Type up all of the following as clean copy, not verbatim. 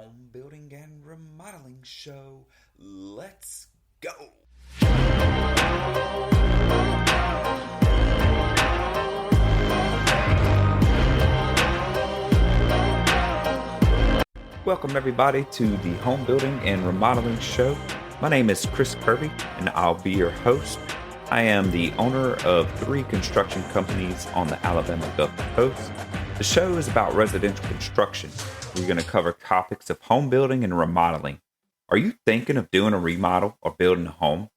home building and remodeling show. Let's go. Welcome everybody to the home building and remodeling show. My name is Chris Kirby and I'll be your host. I am the owner of 3 construction companies on the Alabama Gulf Coast. The show is about residential construction. We're going to cover topics of home building and remodeling. Are you thinking of doing a remodel or building a home?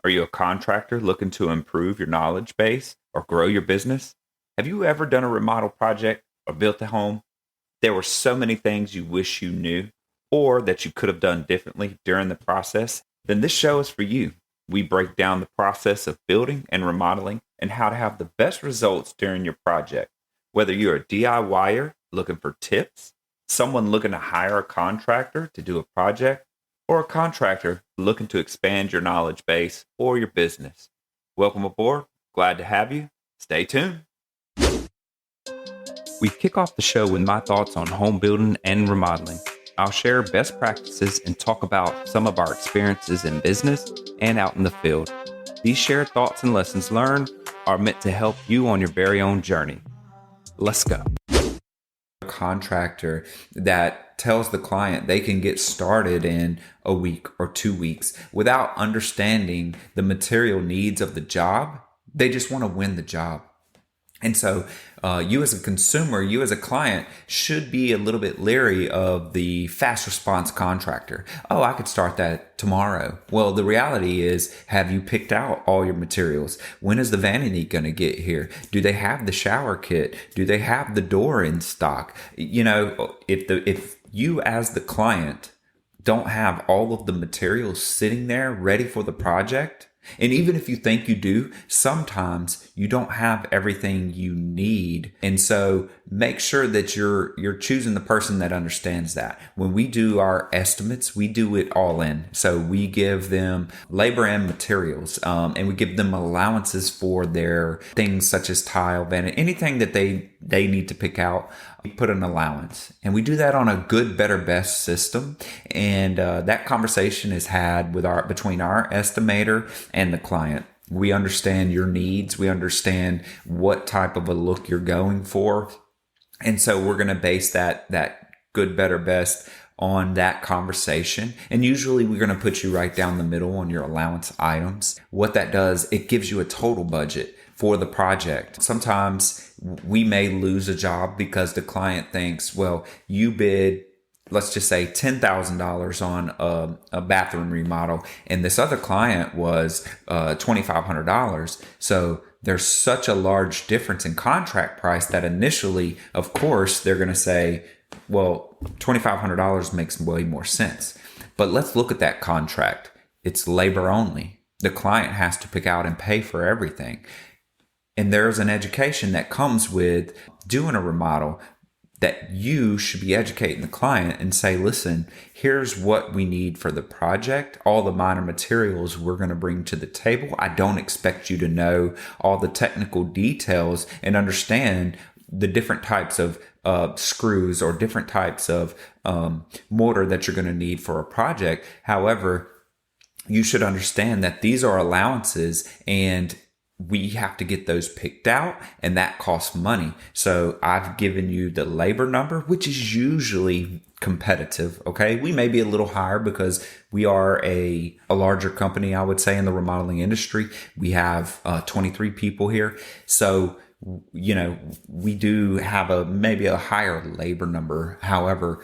Are you a contractor looking to improve your knowledge base or grow your business? Have you ever done a remodel project or built a home? There were so many things you wish you knew or that you could have done differently during the process. Then this show is for you. We break down the process of building and remodeling and how to have the best results during your project. Whether you're a DIYer looking for tips, someone looking to hire a contractor to do a project, or a contractor looking to expand your knowledge base or your business. Welcome aboard. Glad to have you. Stay tuned. We kick off the show with my thoughts on home building and remodeling. I'll share best practices and talk about some of our experiences in business and out in the field. These shared thoughts and lessons learned are meant to help you on your very own journey. Let's go. Contractor that tells the client they can get started in a week or 2 weeks without understanding the material needs of the job. They just want to win the job. And so you as a consumer, you as a client should be a little bit leery of the fast response contractor. Oh, I could start that tomorrow. Well, the reality is, have you picked out all your materials? When is the vanity going to get here? Do they have the shower kit? Do they have the door in stock? You know, if you as the client don't have all of the materials sitting there ready for the project, and even if you think you do, sometimes you don't have everything you need. And so make sure that you're choosing the person that understands that. When we do our estimates, we do it all in. So we give them labor and materials, and we give them allowances for their things such as tile, vanity, anything that they need to pick out. We put an allowance, and we do that on a good, better, best system. And that conversation is had between our estimator and the client. We understand your needs. We understand what type of a look you're going for. And so we're going to base that good, better, best on that conversation. And usually we're going to put you right down the middle on your allowance items. What that does, it gives you a total budget for the project. Sometimes we may lose a job because the client thinks, well, you bid, let's just say $10,000 on a bathroom remodel, and this other client was $2,500. So there's such a large difference in contract price that initially, of course, they're going to say, well, $2,500 makes way more sense. But let's look at that contract. It's labor only. The client has to pick out and pay for everything. And there's an education that comes with doing a remodel that you should be educating the client and say, listen, here's what we need for the project. All the minor materials we're going to bring to the table. I don't expect you to know all the technical details and understand the different types of screws or different types of mortar that you're going to need for a project. However, you should understand that these are allowances and we have to get those picked out, and that costs money. So I've given you the labor number, which is usually competitive. Okay. We may be a little higher because we are a larger company, I would say, in the remodeling industry. We have 23 people here. So, you know, we do have maybe a higher labor number. However,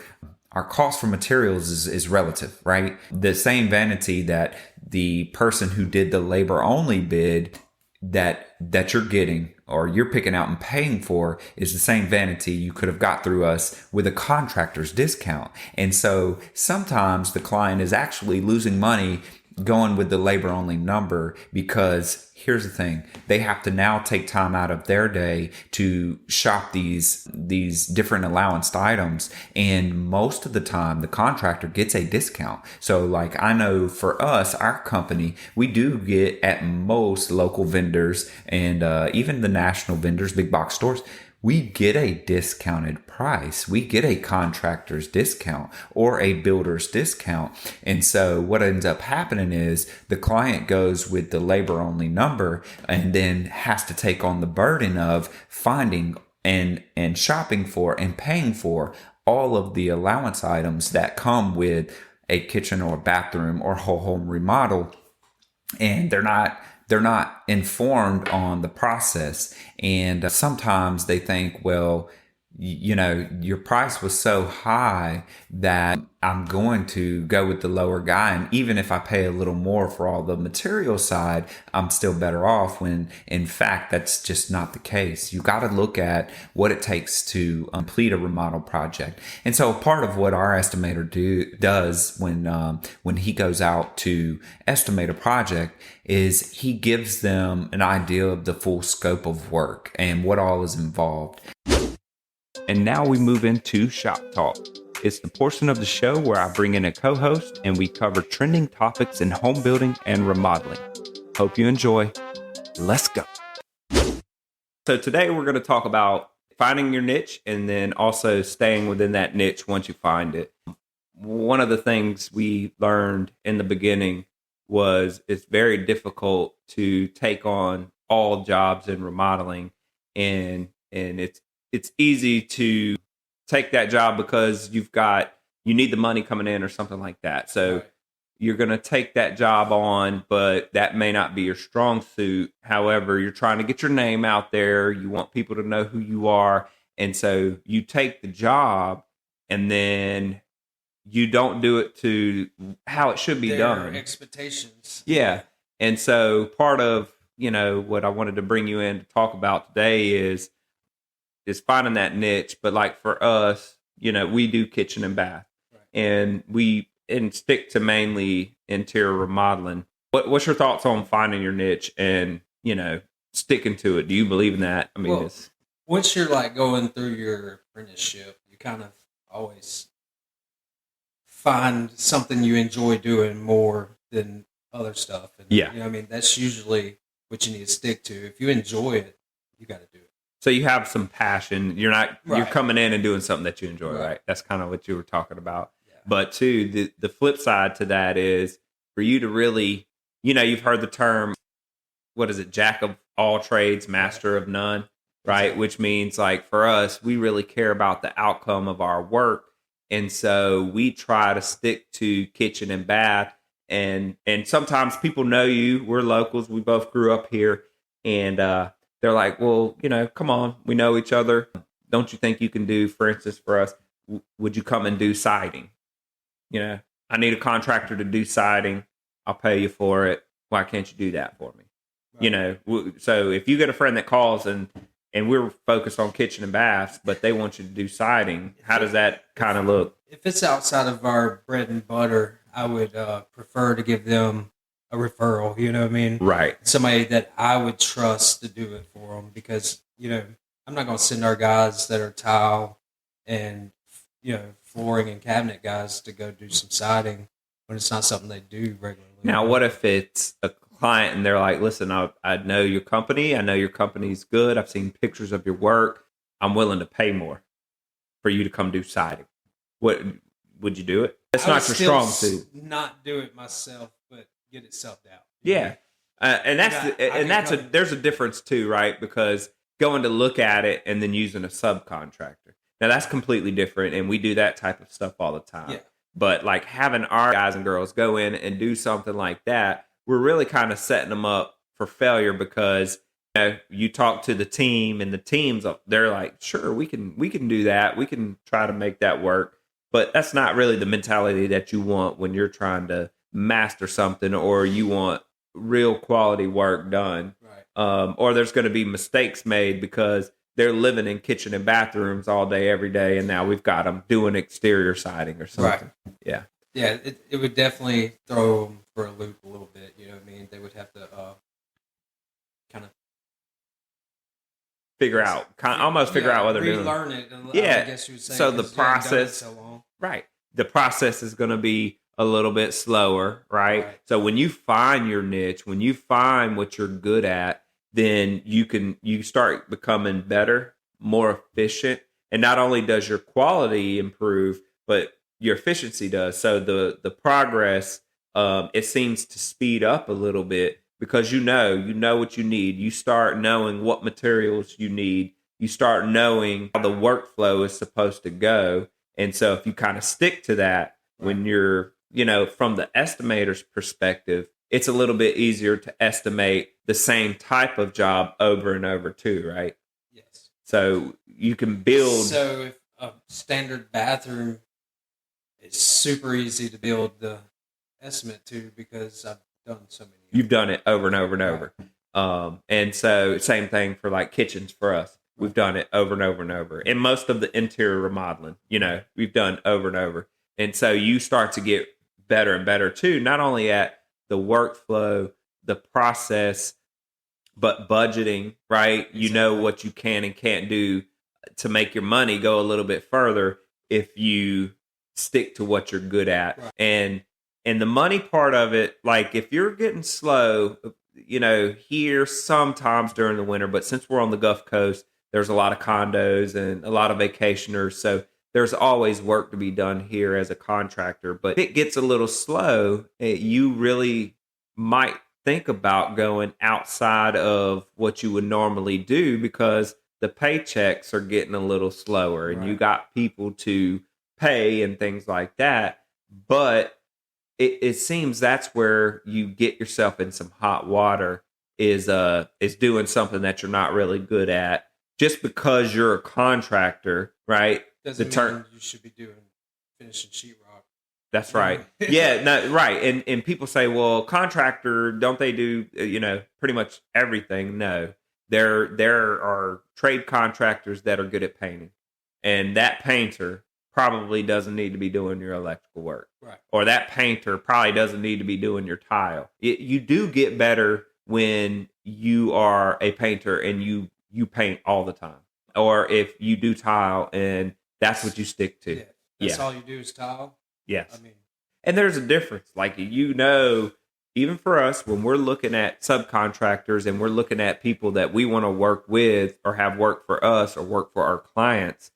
our cost for materials is relative, right? The same vanity that the person who did the labor only bid that you're getting or you're picking out and paying for is the same vanity you could have got through us with a contractor's discount. And so sometimes the client is actually losing money going with the labor only number because here's the thing, they have to now take time out of their day to shop these different allowance items. And most of the time the contractor gets a discount. So like I know for us, our company, we do get at most local vendors and even the national vendors, big box stores, we get a discounted price. We get a contractor's discount or a builder's discount. And so what ends up happening is the client goes with the labor only number and then has to take on the burden of finding and shopping for and paying for all of the allowance items that come with a kitchen or bathroom or whole home remodel. And they're not informed on the process. And sometimes they think, well, your price was so high that I'm going to go with the lower guy. And even if I pay a little more for all the material side, I'm still better off, when in fact, that's just not the case. You got to look at what it takes to complete a remodel project. And so part of what our estimator does when he goes out to estimate a project is he gives them an idea of the full scope of work and what all is involved. And now we move into Shop Talk. It's the portion of the show where I bring in a co-host and we cover trending topics in home building and remodeling. Hope you enjoy. Let's go. So today we're going to talk about finding your niche and then also staying within that niche once you find it. One of the things we learned in the beginning was it's very difficult to take on all jobs in remodeling, and it's easy to take that job because you need the money coming in or something like that. So you're going to take that job on, but that may not be your strong suit. However, you're trying to get your name out there. You want people to know who you are. And so you take the job and then you don't do it to how it should be done. Expectations. Yeah. And so part of, what I wanted to bring you in to talk about today is finding that niche. But like for us, we do kitchen and bath, and we stick to mainly interior remodeling. What's your thoughts on finding your niche and, sticking to it? Do you believe in that? I mean, once you're like going through your apprenticeship, you kind of always find something you enjoy doing more than other stuff. And, that's usually what you need to stick to. If you enjoy it, you got to do it. So you have some passion. You're coming in and doing something that you enjoy, right? That's kind of what you were talking about. Yeah. But too, the flip side to that is for you to really, you've heard the term, what is it? Jack of all trades, master of none, right? Exactly. Which means like for us, we really care about the outcome of our work. And so we try to stick to kitchen and bath, and sometimes people know you. We're locals. We both grew up here, and, they're like, well, come on, we know each other. Don't you think you can do, for instance, for us, would you come and do siding? I need a contractor to do siding. I'll pay you for it. Why can't you do that for me? Right. So if you get a friend that calls and we're focused on kitchen and baths, but they want you to do siding, how does that kind of look? If it's outside of our bread and butter, I would prefer to give them a referral, you know what I mean? Right. Somebody that I would trust to do it for them, because, I'm not going to send our guys that are tile and, flooring and cabinet guys to go do some siding when it's not something they do regularly. Now, what if it's a client and they're like, listen, I know your company. I know your company's good. I've seen pictures of your work. I'm willing to pay more for you to come do siding. What would you do it? That's not your strong suit. Not do it myself, but get it subbed out. Yeah. There's a difference too, right? Because going to look at it and then using a subcontractor. Now that's completely different. And we do that type of stuff all the time. Yeah. But like having our guys and girls go in and do something like that, we're really kind of setting them up for failure, because you talk to the team and the teams, they're like, sure, we can do that. We can try to make that work. But that's not really the mentality that you want when you're trying to master something, or you want real quality work done. Right. Or there's going to be mistakes made because they're living in kitchen and bathrooms all day, every day. And now we've got them doing exterior siding or something. Right. Yeah. Yeah. It would definitely throw them for a loop a little bit. You know what I mean? They would have to kind of figure out what they're doing. Relearn it. Yeah. I guess you would say. So the process, so long. Right. The process is going to be a little bit slower, right? So when you find your niche, when you find what you're good at, then you start becoming better, more efficient. And not only does your quality improve, but your efficiency does. So the progress, it seems to speed up a little bit because you know what you need. You start knowing what materials you need. You start knowing how the workflow is supposed to go. And so if you kind of stick to that, when you're, from the estimator's perspective, it's a little bit easier to estimate the same type of job over and over too, right? Yes. So you can build. So if a standard bathroom, it's super easy to build the estimate to because I've done so many. You've done it over and over and over. And so same thing for like kitchens for us. We've done it over and over and over. And most of the interior remodeling, we've done over and over. And so you start to get better and better too, not only at the workflow, the process, but budgeting, right? Exactly. You know what you can and can't do to make your money go a little bit further if you stick to what you're good at. Right. And the money part of it, like if you're getting slow, here sometimes during the winter, but since we're on the Gulf Coast, there's a lot of condos and a lot of vacationers. So there's always work to be done here as a contractor. But if it gets a little slow, you really might think about going outside of what you would normally do because the paychecks are getting a little slower and you got people to pay and things like that. But it seems that's where you get yourself in some hot water is doing something that you're not really good at just because you're a contractor, right? Doesn't mean you should be doing finishing sheetrock. That's right. Yeah, no, right. And people say, well, contractor, don't they do, pretty much everything? No. There are trade contractors that are good at painting. And that painter probably doesn't need to be doing your electrical work. Right. Or that painter probably doesn't need to be doing your tile. You do get better when you are a painter and you paint all the time. Or if you do tile and that's what you stick to. Yeah. That's all you do is tile? Yes. And there's a difference. Like, even for us, when we're looking at subcontractors and we're looking at people that we want to work with or have work for us or work for our clients,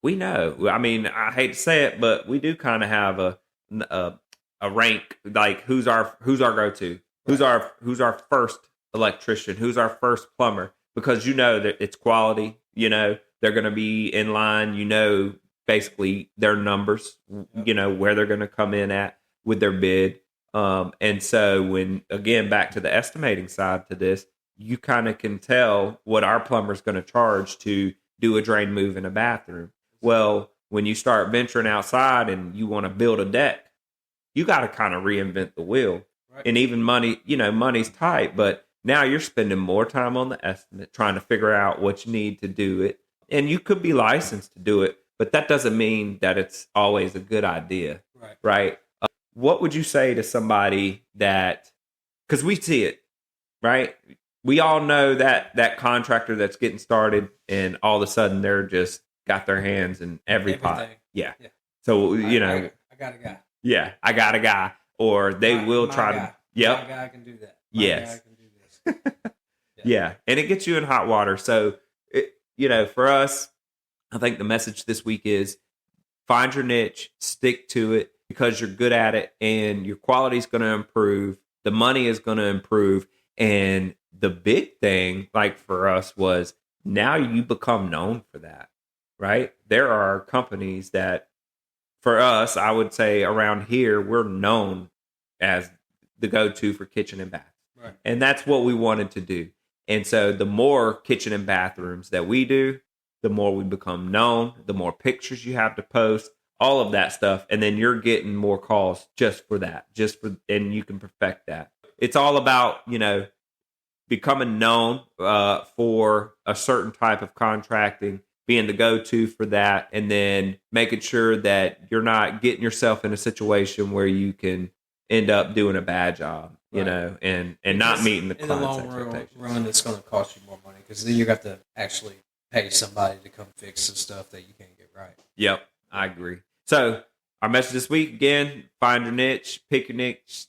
we know. I hate to say it, but we do kind of have a rank, like who's our go-to, who's our first electrician, who's our first plumber, because that it's quality. They're going to be in line. Basically their numbers, where they're going to come in at with their bid. And so when, again, back to the estimating side to this, you kind of can tell what our plumber's going to charge to do a drain move in a bathroom. Well, when you start venturing outside and you want to build a deck, you got to kind of reinvent the wheel. Right. And even money, money's tight, but now you're spending more time on the estimate, trying to figure out what you need to do it. And you could be licensed to do it, but that doesn't mean that it's always a good idea. Right? What would you say to somebody that, because we see it, right? We all know that contractor that's getting started and all of a sudden they're just got their hands in every pot. Yeah. So, I got a guy. Yeah, I got a guy. Or they will try to. Yep. My guy can do that. Yes. My guy can do this. Yeah. And it gets you in hot water. So, for us, I think the message this week is find your niche, stick to it because you're good at it and your quality is going to improve. The money is going to improve. And the big thing, like for us, was now you become known for that, right? There are companies that, for us, I would say around here, we're known as the go-to for kitchen and bath. Right. And that's what we wanted to do. And so the more kitchen and bathrooms that we do, the more we become known, the more pictures you have to post, all of that stuff. And then you're getting more calls just for that, and you can perfect that. It's all about, becoming known for a certain type of contracting, being the go-to for that, and then making sure that you're not getting yourself in a situation where you can end up doing a bad job, and not meeting the client's expectations. In the long run, it's going to cost you more money because then you got to actually pay somebody to come fix the stuff that you can't get right. Yep, I agree. So our message this week, again, find your niche, pick your niche,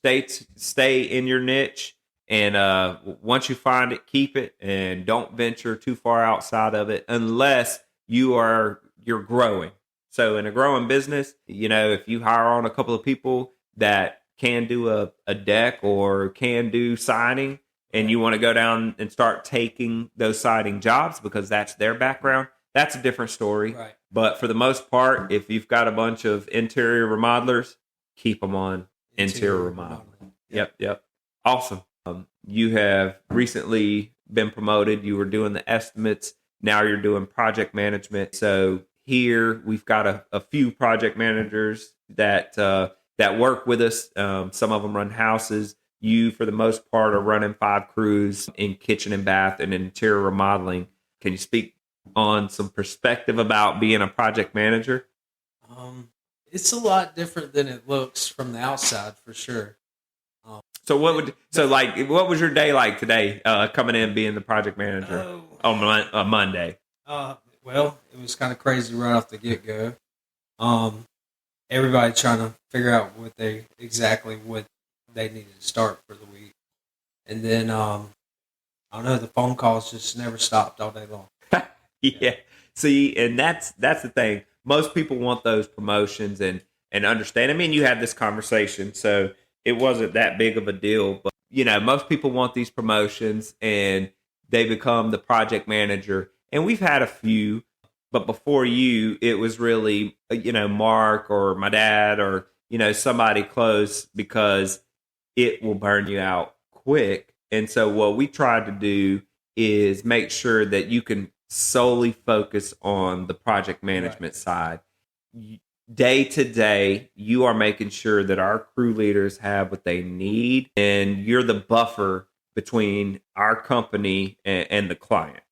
stay in your niche, And once you find it, keep it, and don't venture too far outside of it unless you're growing. So in a growing business, if you hire on a couple of people that can do a deck or can do siding, and you want to go down and start taking those siding jobs because that's their background, that's a different story. Right. But for the most part, if you've got a bunch of interior remodelers, keep them on interior remodeling. Yep. Awesome. You have recently been promoted. You were doing the estimates. Now you're doing project management. So here we've got a few project managers that work with us. Some of them run houses. You, for the most part, are running 5 crews in kitchen and bath and interior remodeling. Can you speak on some perspective about being a project manager? It's a lot different than it looks from the outside, for sure. So what was your day like today, coming in being the project manager on Monday? Well, it was kind of crazy right off the get go. Everybody trying to figure out what they needed to start for the week, and then I don't know, the phone calls just never stopped all day long. Yeah. See, and that's the thing. Most people want those promotions and understand. I mean, you had this conversation, so it wasn't that big of a deal. But, most people want these promotions and they become the project manager. And we've had a few, but before you, it was really, Mark or my dad or, somebody close, because it will burn you out quick. And so what we tried to do is make sure that you can solely focus on the project management side. Day to day, you are making sure that our crew leaders have what they need, and you're the buffer between our company and the client.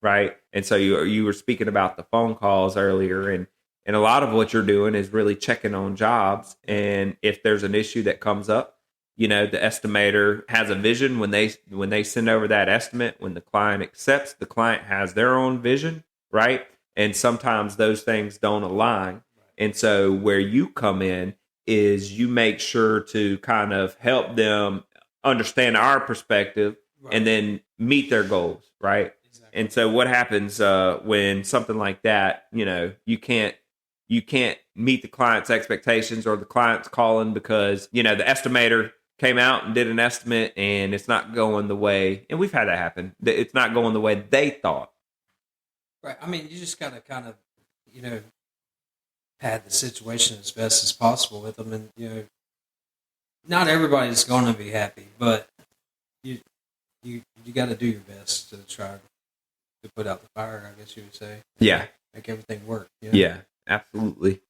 Right. And so you were speaking about the phone calls earlier, and a lot of what you're doing is really checking on jobs. And if there's an issue that comes up, the estimator has a vision when they send over that estimate. When the client accepts, the client has their own vision, right? And sometimes those things don't align. And so where you come in is you make sure to kind of help them understand our perspective, and then meet their goals, right? Exactly. And so what happens when something like that, you can't meet the client's expectations, or the client's calling because, the estimator came out and did an estimate and it's not going the way, and we've had that happen. It's not going the way they thought. Right. I mean, you just got to kind of, pad the situation as best as possible with them. And, not everybody's going to be happy, but you got to do your best to try to put out the fire, I guess you would say. Yeah. Make everything work. Yeah, absolutely.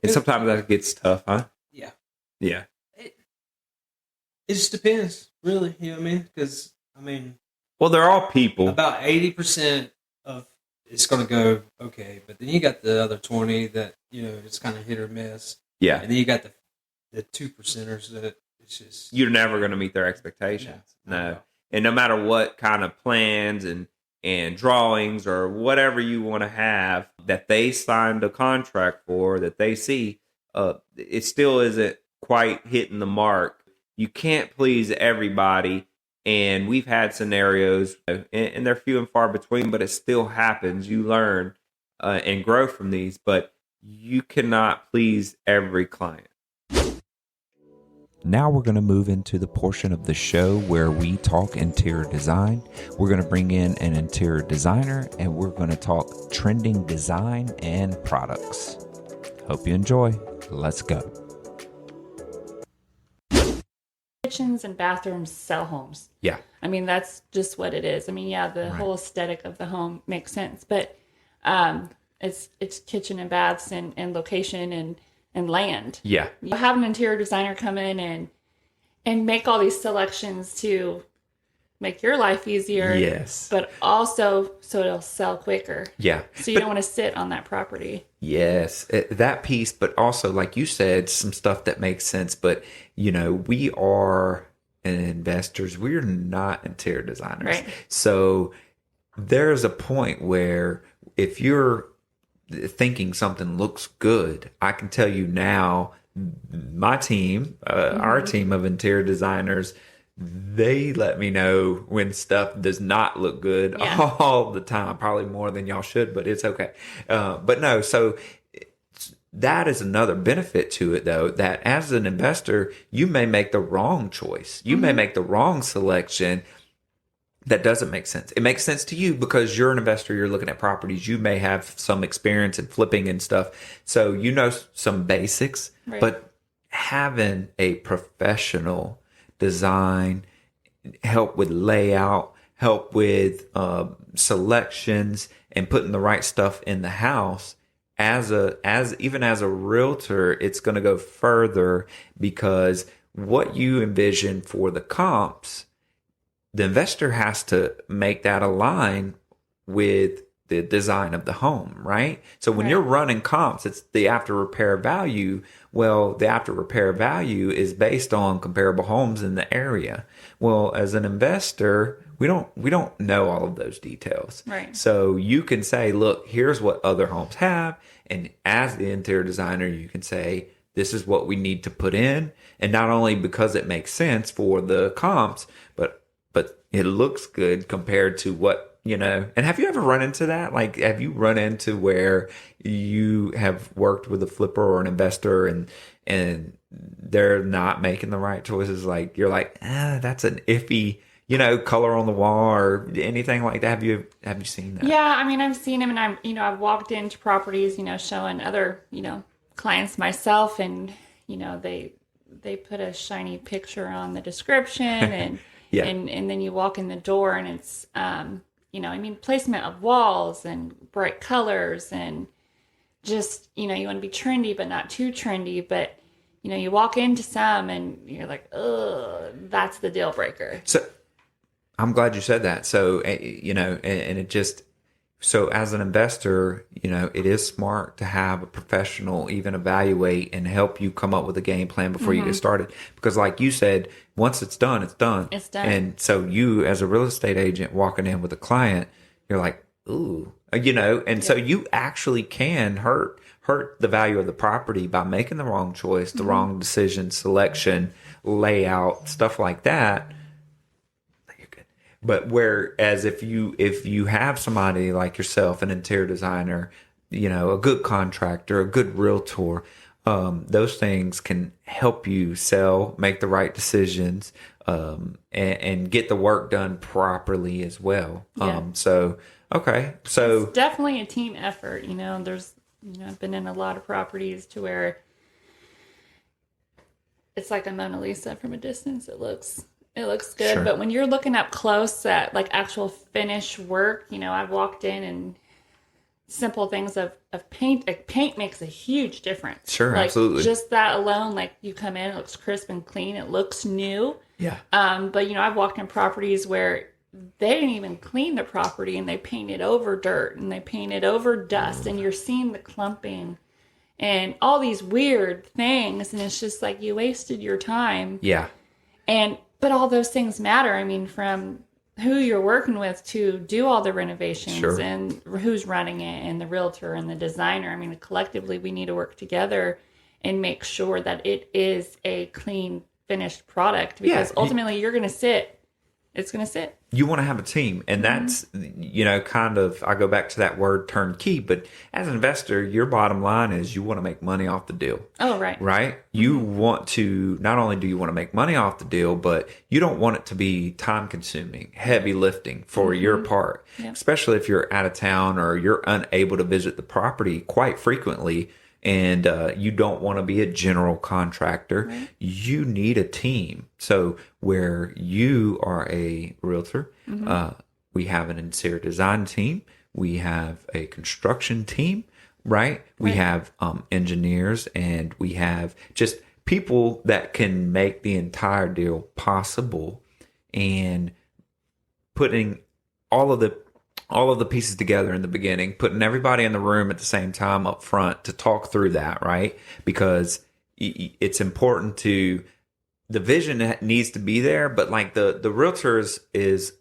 And sometimes that gets tough, huh? Yeah. Yeah. It just depends, really. You know what I mean? Because, well, they're all people. About 80% of it's going to go okay, but then you got the other 20 that, it's kind of hit or miss. Yeah. And then you got the 2%ers that it's just... You're never going to meet their expectations. No. And no matter what kind of plans and drawings or whatever you want to have that they signed a contract for, that they see, it still isn't quite hitting the mark. You can't please everybody. And we've had scenarios, and they're few and far between, but it still happens. You learn and grow from these, but you cannot please every client. Now we're going to move into the portion of the show where we talk interior design. We're going to bring in an interior designer, and we're going to talk trending design and products. Hope you enjoy. Let's go. Kitchens and bathrooms sell homes. Yeah. That's just what it is. The whole aesthetic of the home makes sense, but it's kitchen and baths and location and land. Yeah. You have an interior designer come in and make all these selections to make your life easier. Yes. But also so it'll sell quicker. Yeah. So you don't want to sit on that property. Yes, that piece, but also, like you said, some stuff that makes sense. But, we are investors. We're not interior designers. Right. So there's a point where if you're thinking something looks good, I can tell you now, my team, our team of interior designers, they let me know when stuff does not look good all the time, probably more than y'all should, but it's okay. But no, so that is another benefit to it, though, that as an investor, you may make the wrong choice. You may make the wrong selection that doesn't make sense. It makes sense to you because you're an investor. You're looking at properties. You may have some experience in flipping and stuff. So you know some basics, but having a professional design, help with layout, help with selections and putting the right stuff in the house, even as a realtor, it's going to go further because what you envision for the comps, the investor has to make that align with the design of the home, right? So when you're running comps, it's the after repair value. Well, the after repair value is based on comparable homes in the area. Well, as an investor, we don't know all of those details. Right. So you can say, look, here's what other homes have. And as the interior designer, you can say, this is what we need to put in. And not only because it makes sense for the comps, but it looks good compared to what, you know. And have you ever run into that? Like, have you run into where you have worked with a flipper or an investor and they're not making the right choices? Like, you're like, that's an iffy, you know, color on the wall or anything like that. Have you seen that? Yeah, I mean, I've seen them, and I've walked into properties, showing other, clients myself, and, they put a shiny picture on the description and, and then you walk in the door and it's, placement of walls and bright colors and just, you want to be trendy, but not too trendy. But, you walk into some and you're like, oh, that's the deal breaker. So I'm glad you said that. So, and it just, so as an investor, it is smart to have a professional even evaluate and help you come up with a game plan before you get started. Because like you said, once it's done, it's done. It's done. And so you, as a real estate agent walking in with a client, you're like, ooh, and so you actually can hurt the value of the property by making the wrong choice, the wrong decision, selection, layout, stuff like that. But whereas if you have somebody like yourself, an interior designer, a good contractor, a good realtor, those things can help you sell, make the right decisions, and get the work done properly as well. Yeah. Okay. So it's definitely a team effort. There's, I've been in a lot of properties to where it's like a Mona Lisa from a distance. It looks good, sure. But when you're looking up close at like actual finished work, I've walked in and simple things of paint. Like paint makes a huge difference. Sure, like, absolutely. Just that alone, like you come in, it looks crisp and clean. It looks new. Yeah. But I've walked in properties where they didn't even clean the property and they painted over dirt and they painted over dust, and you're seeing the clumping and all these weird things, and it's just like you wasted your time. Yeah. But all those things matter. I mean, from who you're working with to do all the renovations, sure. and who's running it, and the realtor and the designer. I mean, collectively, we need to work together and make sure that it is a clean, finished product, because ultimately you're going to sit. It's going to sit. You want to have a team. And that's, kind of, I go back to that word turnkey. But as an investor, your bottom line is you want to make money off the deal. Oh, right. Right? You want to, not only do you want to make money off the deal, but you don't want it to be time consuming, heavy lifting for your part. Yep. Especially if you're out of town or you're unable to visit the property quite frequently. And you don't want to be a general contractor. Right. You need a team. So where you are a realtor, we have an interior design team. We have a construction team, right? We have engineers, and we have just people that can make the entire deal possible, and putting all of the pieces together in the beginning, putting everybody in the room at the same time up front to talk through that, right? Because it's important the vision needs to be there, but like the realtor is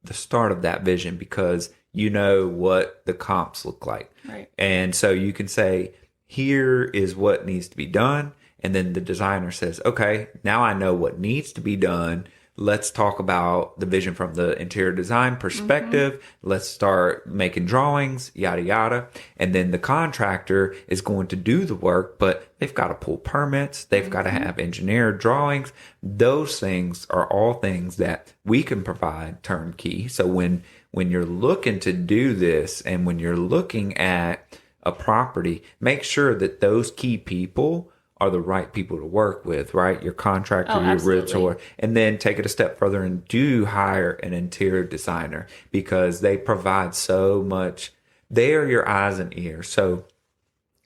the start of that vision, because what the comps look like. Right. And so you can say, here is what needs to be done. And then the designer says, okay, now I know what needs to be done. let's talk about the vision from the interior design perspective. Let's start making drawings, yada, yada. And then the contractor is going to do the work, but they've got to pull permits. They've got to have engineered drawings. Those things are all things that we can provide turnkey. So when you're looking to do this and when you're looking at a property, make sure that those key people are the right people to work with, right? Your contractor, your realtor, and then take it a step further and do hire an interior designer because they provide so much. They are your eyes and ears. So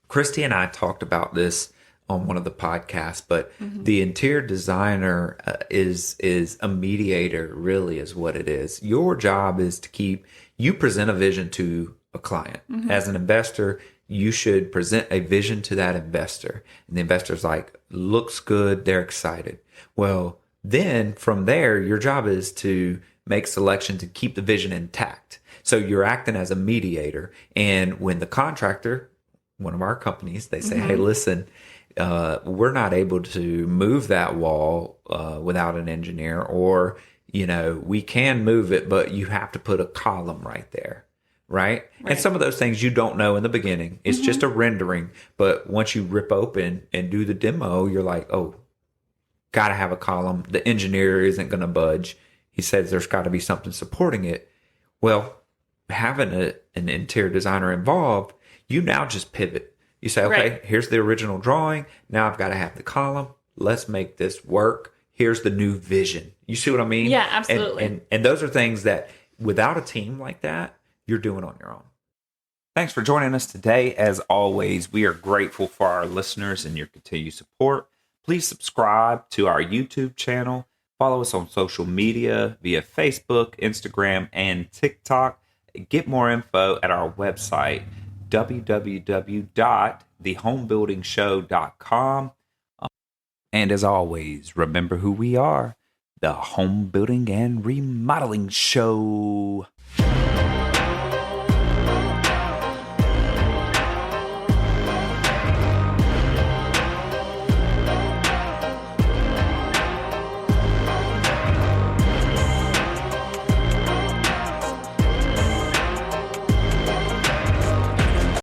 Christy and I talked about this on one of the podcasts, but the interior designer is a mediator, really is what it is. Your job is to you present a vision to a client. As an investor, you should present a vision to that investor. And the investor's like, looks good, they're excited. Well, then from there, your job is to make selection to keep the vision intact. So you're acting as a mediator. And when the contractor, one of our companies, they say, hey, listen, we're not able to move that wall without an engineer, or, we can move it, but you have to put a column right there. Right? And some of those things you don't know in the beginning. It's just a rendering. But once you rip open and do the demo, you're like, oh, got to have a column. The engineer isn't going to budge. He says there's got to be something supporting it. Well, having an interior designer involved, you now just pivot. You say, okay, here's the original drawing. Now I've got to have the column. Let's make this work. Here's the new vision. You see what I mean? Yeah, absolutely. And those are things that without a team like that, you're doing on your own. Thanks for joining us today. As always, we are grateful for our listeners and your continued support. Please subscribe to our YouTube channel. Follow us on social media via Facebook, Instagram, and TikTok. Get more info at our website, www.thehomebuildingshow.com. And as always, remember who we are, the Home Building and Remodeling Show.